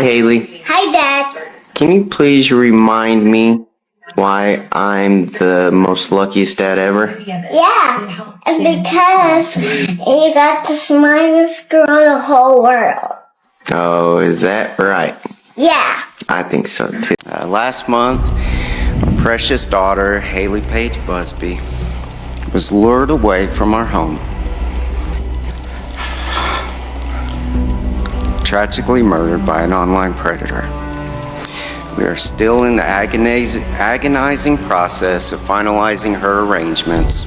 Hailey. Hi, Dad. Can you please remind me why I'm the most luckiest dad ever? Yeah, and because you got the smartest girl in the whole world. Oh, is that right? Yeah. I think so too. Last month, our precious daughter, Hailey Busby, was lured away from our home. Tragically murdered by an online predator. We are still in the agonizing process of finalizing her arrangements,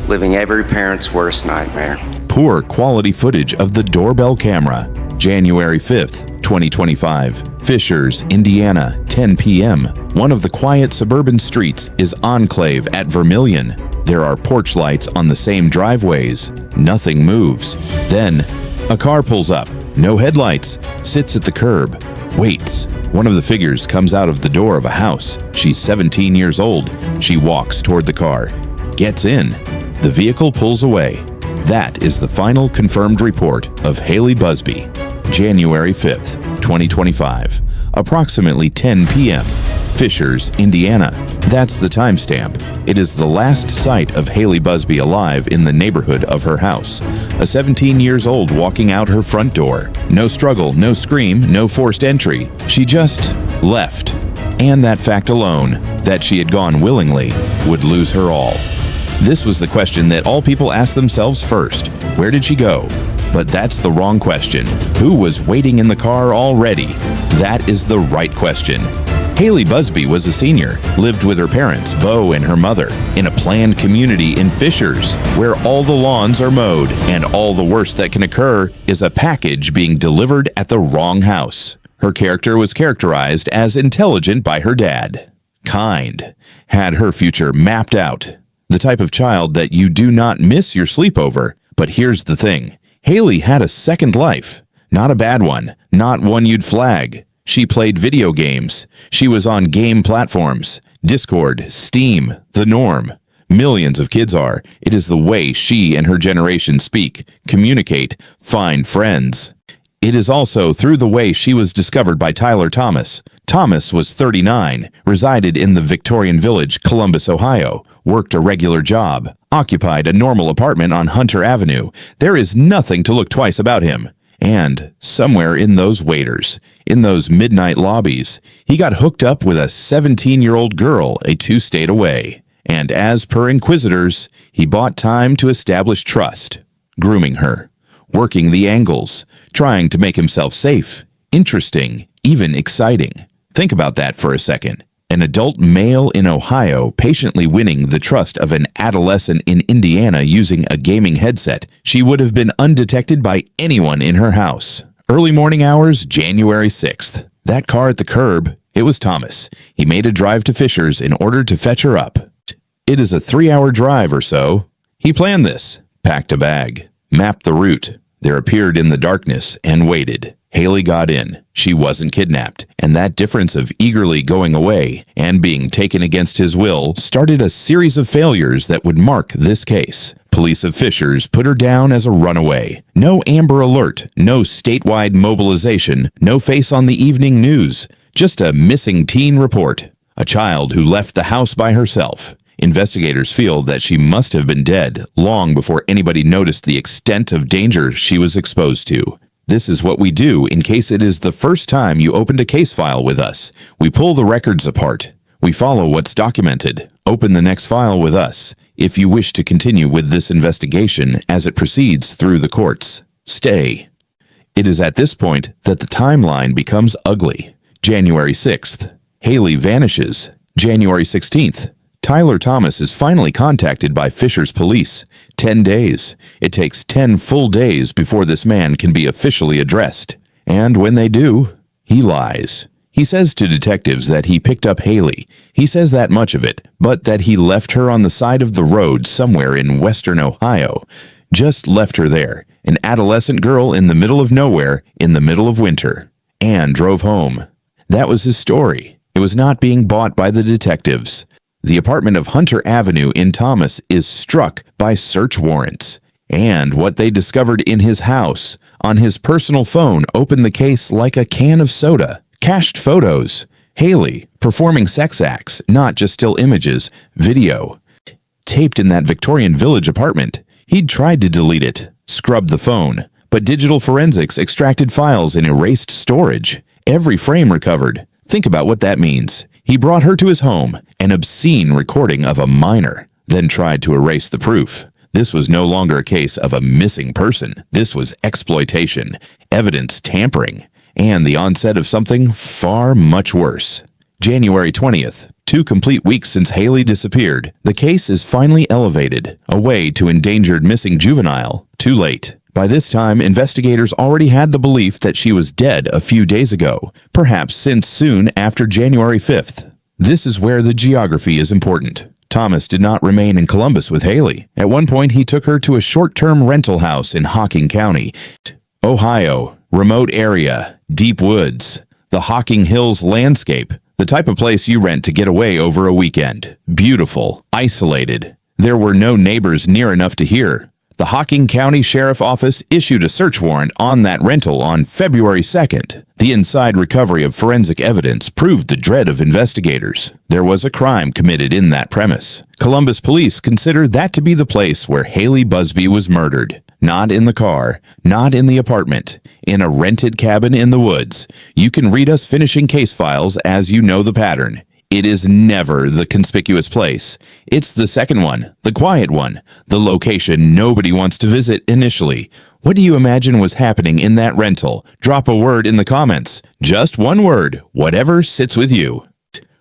living every parent's worst nightmare. Poor quality footage of the doorbell camera, January 5th, 2025, Fishers, Indiana, 10 p.m. One of the quiet suburban streets is Enclave at Vermilion. There are porch lights on the same driveways. Nothing moves. Then, a car pulls up. No headlights. Sits at the curb. Waits. One of the figures comes out of the door of a house. She's 17 years old. She walks toward the car. Gets in. The vehicle pulls away. That is the final confirmed report of Hailey Busby, January 5th, 2025, approximately 10 p.m., Fishers, Indiana. That's the timestamp. It is the last sight of Hailey Busby alive in the neighborhood of her house. A 17 years old walking out her front door. No struggle, no scream, no forced entry. She just left. And that fact alone, that she had gone willingly, would lose her all. This was the question that all people ask themselves first. Where did she go? But that's the wrong question. Who was waiting in the car already? That is the right question. Hailey Busby was a senior, lived with her parents, Bo and her mother, in a planned community in Fishers, where all the lawns are mowed, and all the worst that can occur is a package being delivered at the wrong house. Her character was characterized as intelligent by her dad. Kind. Had her future mapped out. The type of child that you do not miss your sleepover. But here's the thing. Hailey had a second life. Not a bad one. Not one you'd flag. She played video games. She was on game platforms. Discord, Steam, the norm. Millions of kids are. It is the way she and her generation speak, communicate, find friends. It is also through the way she was discovered by Tyler Thomas. Thomas was 39, resided in the Victorian Village, Columbus, Ohio, worked a regular job, occupied a normal apartment on Hunter Avenue. There is nothing to look twice about him. And somewhere in those waiters, in those midnight lobbies, he got hooked up with a 17-year-old girl a 2-state away. And as per inquisitors, he bought time to establish trust, grooming her, working the angles, trying to make himself safe, interesting, even exciting. Think about that for a second. An adult male in Ohio patiently winning the trust of an adolescent in Indiana using a gaming headset. She would have been undetected by anyone in her house. Early morning hours, January 6th. That car at the curb, it was Thomas. He made a drive to Fishers in order to fetch her up. It is a 3-hour drive or so. He planned this, packed a bag, mapped the route. There appeared in the darkness and waited. Hailey got in. She wasn't kidnapped, and that difference of eagerly going away and being taken against his will started a series of failures that would mark this case. Police of Fishers put her down as a runaway. No Amber Alert, no statewide mobilization, no face on the evening news, just a missing teen report. A child who left the house by herself. Investigators feel that she must have been dead long before anybody noticed the extent of danger she was exposed to. This is what we do in case it is the first time you opened a case file with us. We pull the records apart. We follow what's documented. Open the next file with us if you wish to continue with this investigation as it proceeds through the courts. Stay. It is at this point that the timeline becomes ugly. January 6th. Hailey vanishes. January 16th. Tyler Thomas is finally contacted by Fishers police. 10 days. It takes 10 full days before this man can be officially addressed. And when they do, he lies. He says to detectives that he picked up Hailey. He says that much of it, but that he left her on the side of the road somewhere in western Ohio. Just left her there, an adolescent girl in the middle of nowhere, in the middle of winter, and drove home. That was his story. It was not being bought by the detectives. The apartment of Hunter Avenue in Thomas is struck by search warrants. And what they discovered in his house, on his personal phone, opened the case like a can of soda. Cached photos. Hailey performing sex acts, not just still images, video. Taped in that Victorian Village apartment. He'd tried to delete it, scrubbed the phone, but digital forensics extracted files in erased storage. Every frame recovered. Think about what that means. He brought her to his home, an obscene recording of a minor, then tried to erase the proof. This was no longer a case of a missing person. This was exploitation, evidence tampering, and the onset of something far much worse. January 20th, 2 complete weeks since Hailey disappeared, the case is finally elevated, away to endangered missing juvenile. Too late. By this time, investigators already had the belief that she was dead a few days ago, perhaps since soon after January 5th. This is where the geography is important. Thomas did not remain in Columbus with Hailey. At one point, he took her to a short-term rental house in Hocking County, Ohio. Remote area, deep woods, the Hocking Hills landscape, the type of place you rent to get away over a weekend. Beautiful, isolated. There were no neighbors near enough to hear. The Hocking County Sheriff Office issued a search warrant on that rental on February 2nd. The inside recovery of forensic evidence proved the dread of investigators. There was a crime committed in that premise. Columbus police consider that to be the place where Hailey Busby was murdered. Not in the car, not in the apartment, in a rented cabin in the woods. You can read us finishing case files as you know the pattern. It is never the conspicuous place. It's the second one, the quiet one, the location nobody wants to visit initially. What do you imagine was happening in that rental? Drop a word in the comments. Just one word, whatever sits with you.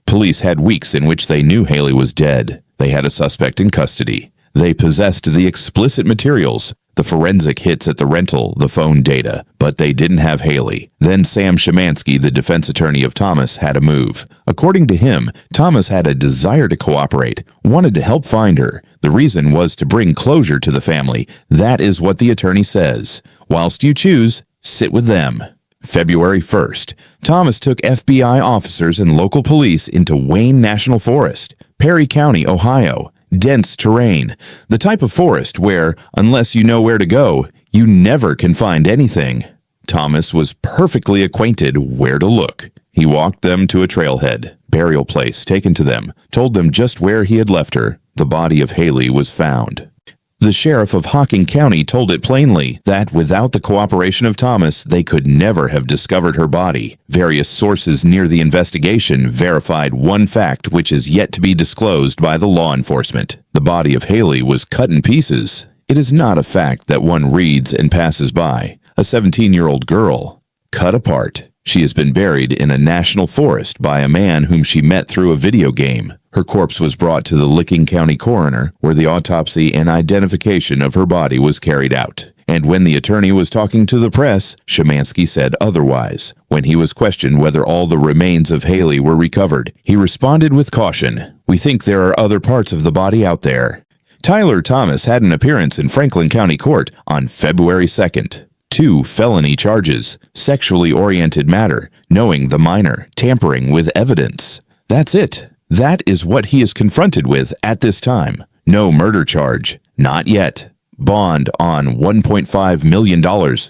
Police had weeks in which they knew Hailey was dead. They had a suspect in custody. They possessed the explicit materials, the forensic hits at the rental, the phone data, but they didn't have Hailey. Then Sam Szymanski, the defense attorney of Thomas, had a move. According to him, Thomas had a desire to cooperate, wanted to help find her. The reason was to bring closure to the family. That is what the attorney says. Whilst you choose, sit with them. February 1st, Thomas took FBI officers and local police into Wayne National Forest, Perry County, Ohio. Dense terrain, the type of forest where, unless you know where to go, you never can find anything. Thomas was perfectly acquainted where to look. He walked them to a trailhead, burial place taken to them, told them just where he had left her. The body of Hailey was found. The sheriff of Hocking County told it plainly that without the cooperation of Thomas, they could never have discovered her body. Various sources near the investigation verified one fact which is yet to be disclosed by the law enforcement. The body of Hailey was cut in pieces. It is not a fact that one reads and passes by. A 17-year-old girl, cut apart. She has been buried in a national forest by a man whom she met through a video game. Her corpse was brought to the Licking County coroner, where the autopsy and identification of her body was carried out. And when the attorney was talking to the press, Szymanski said otherwise. When he was questioned whether all the remains of Hailey were recovered, he responded with caution. "We think there are other parts of the body out there." Tyler Thomas had an appearance in Franklin County Court on February 2nd. 2 felony charges, sexually oriented matter, knowing the minor, tampering with evidence. That's it. That is what he is confronted with at this time. No murder charge. Not yet. Bond on $1.5 million.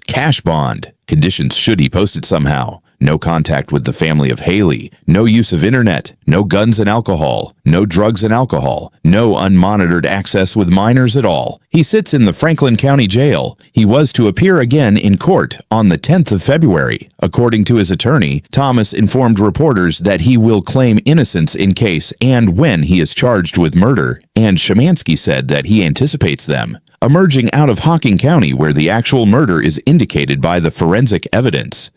Cash bond. Conditions should he post it somehow. No contact with the family of Hailey. No use of internet. No guns and alcohol. No drugs and alcohol. No unmonitored access with minors at all. He sits in the Franklin County Jail. He was to appear again in court on the 10th of February. According to his attorney, Thomas informed reporters that he will claim innocence in case and when he is charged with murder, and Szymanski said that he anticipates them emerging out of Hocking County, where the actual murder is indicated by the forensic evidence.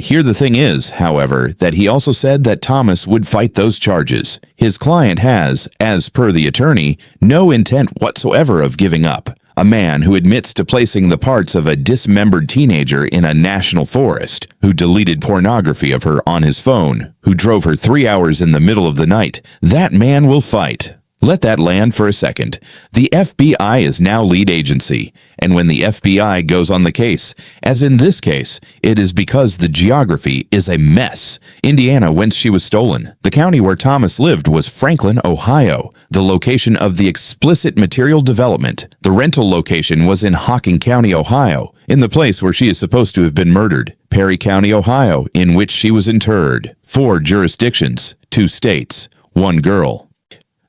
Here the thing is, however, that he also said that Thomas would fight those charges. His client has, as per the attorney, no intent whatsoever of giving up. A man who admits to placing the parts of a dismembered teenager in a national forest, who deleted pornography of her on his phone, who drove her 3 hours in the middle of the night, that man will fight. Let that land for a second. The FBI is now lead agency, and when the FBI goes on the case, as in this case, it is because the geography is a mess. Indiana, whence she was stolen. The county where Thomas lived was Franklin, Ohio, the location of the explicit material development. The rental location was in Hocking County, Ohio, in the place where she is supposed to have been murdered. Perry County, Ohio, in which she was interred. 4 jurisdictions, 2 states, 1 girl.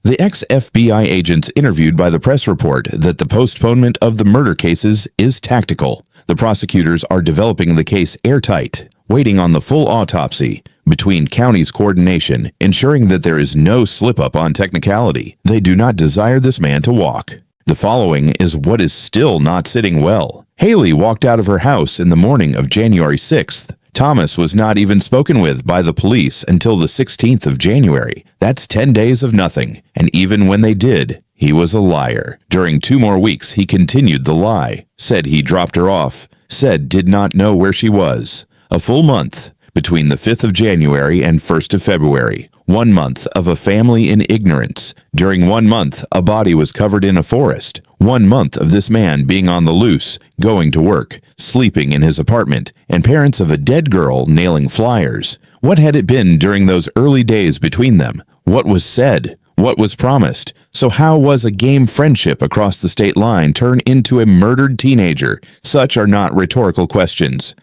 The ex-FBI agents interviewed by the press report that the postponement of the murder cases is tactical. The prosecutors are developing the case airtight, waiting on the full autopsy, between counties' coordination, ensuring that there is no slip-up on technicality. They do not desire this man to walk. The following is what is still not sitting well. Hailey walked out of her house in the morning of January 6th. Thomas was not even spoken with by the police until the 16th of January. That's 10 days of nothing. And even when they did, he was a liar. During 2 more weeks, he continued the lie. Said he dropped her off. Said did not know where she was. A full month between the 5th of January and 1st of February. 1 month of a family in ignorance. During 1 month, a body was covered in a forest. 1 month of this man being on the loose, going to work, sleeping in his apartment, and parents of a dead girl nailing flyers. What had it been during those early days between them? What was said? What was promised? So how was a game friendship across the state line turn into a murdered teenager? Such are not rhetorical questions.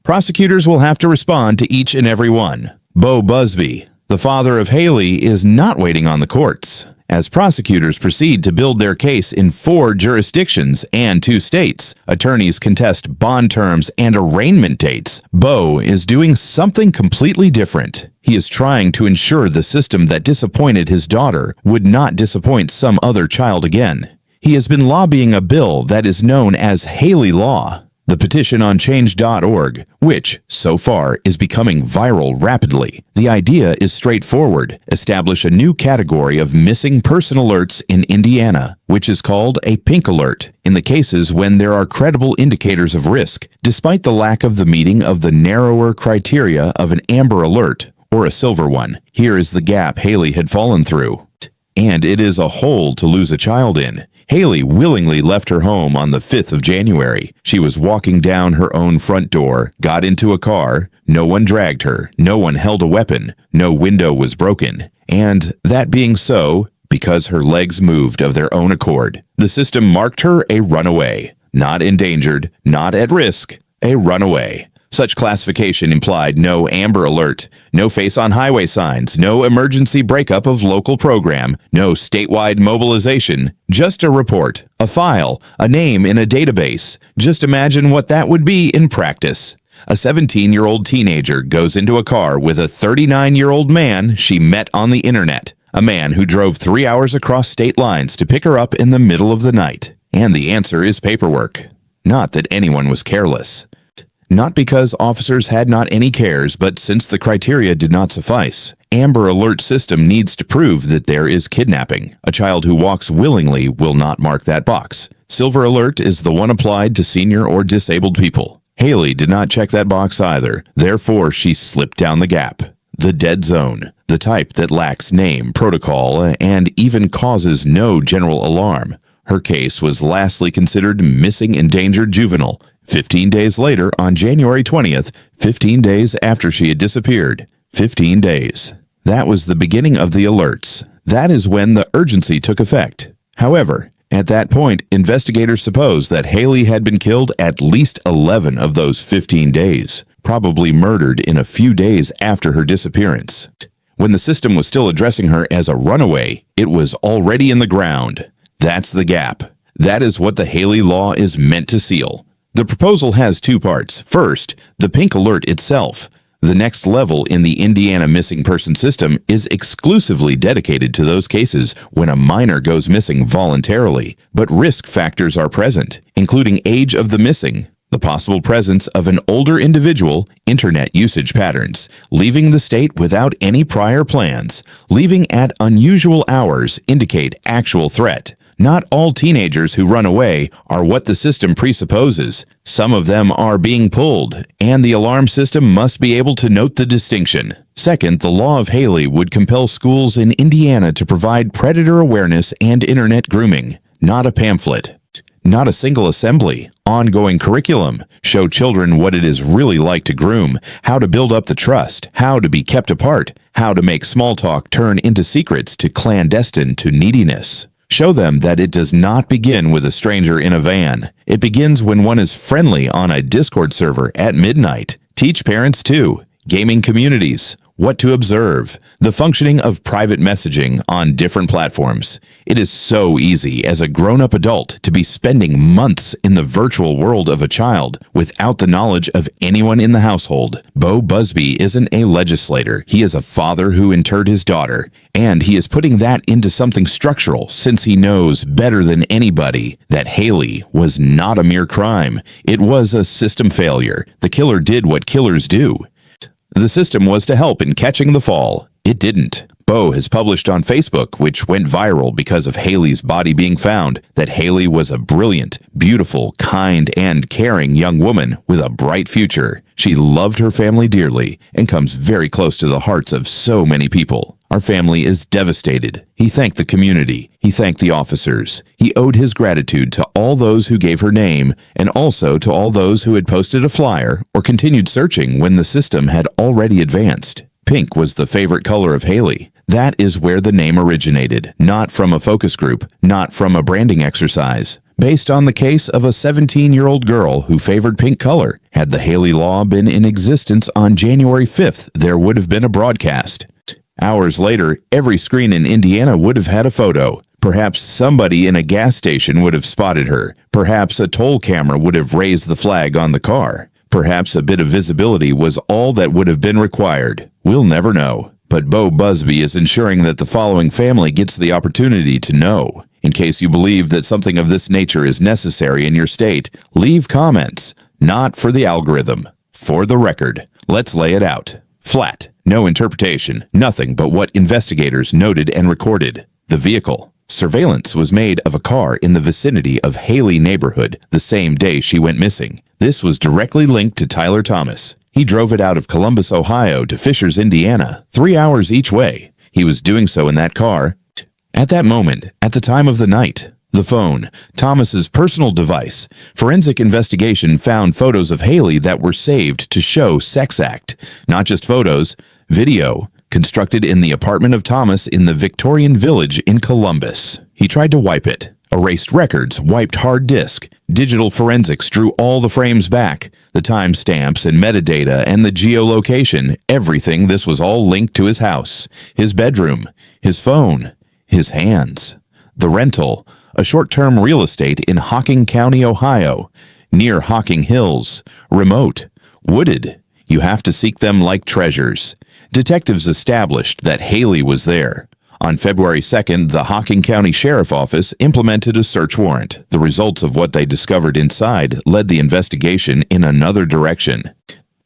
Prosecutors will have to respond to each and every one. Buzbee, the father of Hailey, is not waiting on the courts. As prosecutors proceed to build their case in 4 jurisdictions and 2 states, attorneys contest bond terms and arraignment dates. Bo is doing something completely different. He is trying to ensure the system that disappointed his daughter would not disappoint some other child again. He has been lobbying a bill that is known as Hailey Law. The petition on change.org, which, so far, is becoming viral rapidly. The idea is straightforward. Establish a new category of missing person alerts in Indiana, which is called a pink alert, in the cases when there are credible indicators of risk, despite the lack of the meeting of the narrower criteria of an amber alert or a silver one. Here is the gap Hailey had fallen through. And it is a hole to lose a child in. Hailey willingly left her home on the 5th of January. She was walking down her own front door, got into a car, no one dragged her, no one held a weapon, no window was broken. And that being so, because her legs moved of their own accord, the system marked her a runaway. Not endangered, not at risk, a runaway. Such classification implied no Amber Alert, no face on highway signs, no emergency breakup of local program, no statewide mobilization, just a report, a file, a name in a database. Just imagine what that would be in practice. A 17-year-old teenager goes into a car with a 39-year-old man she met on the internet, a man who drove 3 hours across state lines to pick her up in the middle of the night. And the answer is paperwork. Not that anyone was careless. Not because officers had not any cares, but since the criteria did not suffice. Amber Alert system needs to prove that there is kidnapping. A child who walks willingly will not mark that box. Silver Alert is the one applied to senior or disabled people. Hailey did not check that box either. Therefore, she slipped down the gap. The dead zone, the type that lacks name, protocol, and even causes no general alarm. Her case was lastly considered missing endangered juvenile. 15 days later, on January 20th, 15 days after she had disappeared. 15 days. That was the beginning of the alerts. That is when the urgency took effect. However, at that point, investigators supposed that Hailey had been killed at least 11 of those 15 days, probably murdered in a few days after her disappearance. When the system was still addressing her as a runaway, it was already in the ground. That's the gap. That is what the Hailey Law is meant to seal. The proposal has 2 parts. First, the pink alert itself. The next level in the Indiana missing person system is exclusively dedicated to those cases when a minor goes missing voluntarily, but risk factors are present, including age of the missing, the possible presence of an older individual, internet usage patterns, leaving the state without any prior plans, leaving at unusual hours indicate actual threat, Not all teenagers who run away are what the system presupposes. Some of them are being pulled, and the alarm system must be able to note the distinction. Second, the law of Hailey would compel schools in Indiana to provide predator awareness and internet grooming, not a pamphlet. Not a single assembly, ongoing curriculum, show children what it is really like to groom, how to build up the trust, how to be kept apart, how to make small talk turn into secrets to clandestine to neediness. Show them that it does not begin with a stranger in a van. It begins when one is friendly on a Discord server at midnight. Teach parents too. Gaming communities. What to observe. The functioning of private messaging on different platforms. It is so easy as a grown-up adult to be spending months in the virtual world of a child without the knowledge of anyone in the household. Buzbee isn't a legislator. He is a father who interred his daughter, and he is putting that into something structural since he knows better than anybody that Hailey was not a mere crime. It was a system failure. The killer did what killers do. The system was to help in catching the fall. It didn't. Bo has published on Facebook, which went viral because of Hailey's body being found, that Hailey was a brilliant, beautiful, kind, and caring young woman with a bright future. She loved her family dearly and comes very close to the hearts of so many people. Our family is devastated. He thanked the community. He thanked the officers. He owed his gratitude to all those who gave her name and also to all those who had posted a flyer or continued searching when the system had already advanced. Pink was the favorite color of Hailey. That is where the name originated, not from a focus group, not from a branding exercise. Based on the case of a 17-year-old girl who favored pink color. Had the Hailey law been in existence on January 5th, there would have been a broadcast. Hours later, every screen in Indiana would have had a photo. Perhaps somebody in a gas station would have spotted her. Perhaps a toll camera would have raised the flag on the car. Perhaps a bit of visibility was all that would have been required. We'll never know. But Buzbee is ensuring that the following family gets the opportunity to know. In case you believe that something of this nature is necessary in your state, leave comments. Not for the algorithm. For the record. Let's lay it out. Flat. No interpretation. Nothing but what investigators noted and recorded. The vehicle. Surveillance was made of a car in the vicinity of Hailey neighborhood the same day she went missing. This was directly linked to Tyler Thomas. He drove it out of Columbus, Ohio to Fishers, Indiana, 3 hours each way. He was doing so in that car at that moment, at the time of the night. The phone, Thomas's personal device. Forensic investigation found photos of Hailey that were saved to show sex act. Not just photos, video, constructed in the apartment of Thomas in the Victorian Village in Columbus. He tried to wipe it. Erased records, wiped hard disk. Digital forensics drew all the frames back. The timestamps and metadata and the geolocation, everything. This was all linked to his house, his bedroom, his phone, his hands. The rental, a short-term real estate in Hocking County, Ohio, near Hocking Hills, remote, wooded. You have to seek them like treasures. Detectives established that Hailey was there. On February 2nd, the Hocking County Sheriff Office implemented a search warrant. The results of what they discovered inside led the investigation in another direction.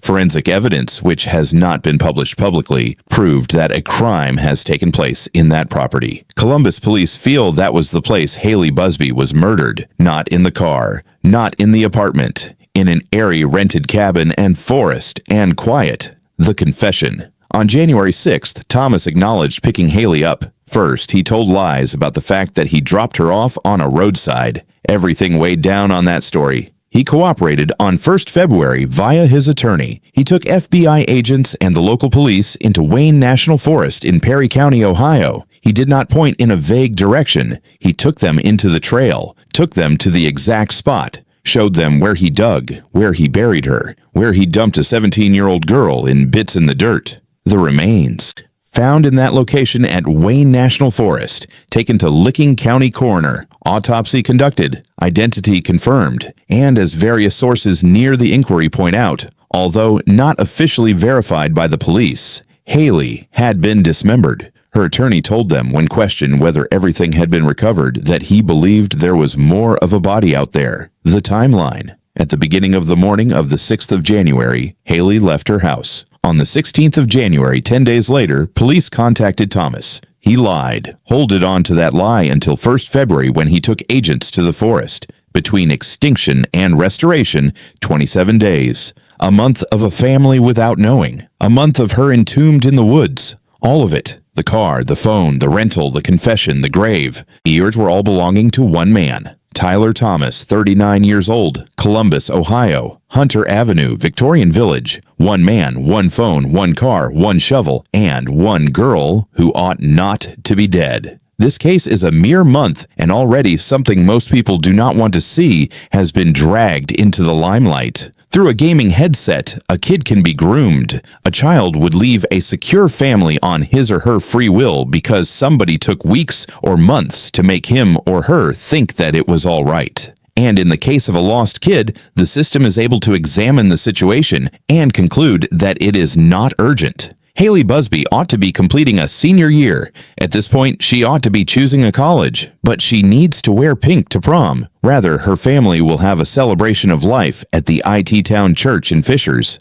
Forensic evidence, which has not been published publicly, proved that a crime has taken place in that property. Columbus police feel that was the place Hailey Busby was murdered, not in the car, not in the apartment, in an airy rented cabin and forest and quiet. The confession. On January 6th, Thomas acknowledged picking Hailey up. First, he told lies about the fact that he dropped her off on a roadside. Everything weighed down on that story. He cooperated on 1st February via his attorney. He took FBI agents and the local police into Wayne National Forest in Perry County, Ohio. He did not point in a vague direction. He took them into the trail, took them to the exact spot, showed them where he dug, where he buried her, where he dumped a 17-year-old girl in bits in the dirt. The remains, found in that location at Wayne National Forest, taken to Licking County Coroner, autopsy conducted, identity confirmed, and as various sources near the inquiry point out, although not officially verified by the police, Hailey had been dismembered. Her attorney told them when questioned whether everything had been recovered that he believed there was more of a body out there. The timeline. At the beginning of the morning of the 6th of January, Hailey left her house. On the 16th of January, 10 days later, police contacted Thomas. He lied, holded on to that lie until 1st February when he took agents to the forest. Between extinction and restoration, 27 days. A month of a family without knowing. A month of her entombed in the woods. All of it. The car, the phone, the rental, the confession, the grave. The years were all belonging to one man. Tyler Thomas, 39 years old, Columbus, Ohio, Hunter Avenue, Victorian Village. One man, one phone, one car, one shovel, and one girl who ought not to be dead. This case is a mere month, and already something most people do not want to see has been dragged into the limelight. Through a gaming headset, a kid can be groomed. A child would leave a secure family on his or her free will because somebody took weeks or months to make him or her think that it was all right. And in the case of a lost kid, the system is able to examine the situation and conclude that it is not urgent. Hailey Busby ought to be completing a senior year. At this point, she ought to be choosing a college, but she needs to wear pink to prom. Rather, her family will have a celebration of life at the IT Town Church in Fishers.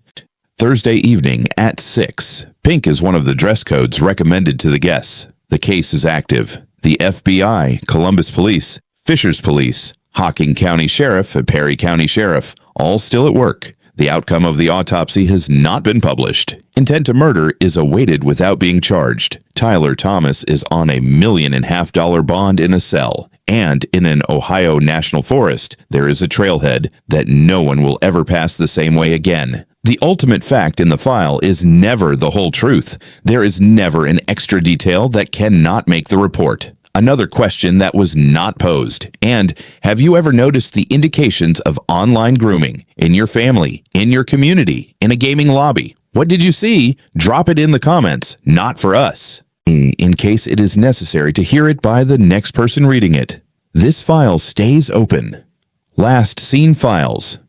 Thursday evening at 6. Pink is one of the dress codes recommended to the guests. The case is active. The FBI, Columbus Police, Fishers Police, Hocking County Sheriff, and Perry County Sheriff, all still at work. The outcome of the autopsy has not been published. Intent to murder is awaited without being charged. Tyler Thomas is on a $1.5 million bond in a cell. And in an Ohio national forest, there is a trailhead that no one will ever pass the same way again. The ultimate fact in the file is never the whole truth. There is never an extra detail that cannot make the report. Another question that was not posed. And have you ever noticed the indications of online grooming in your family, in your community, in a gaming lobby? What did you see? Drop it in the comments, not for us, in case it is necessary to hear it by the next person reading it. This file stays open. Last seen files.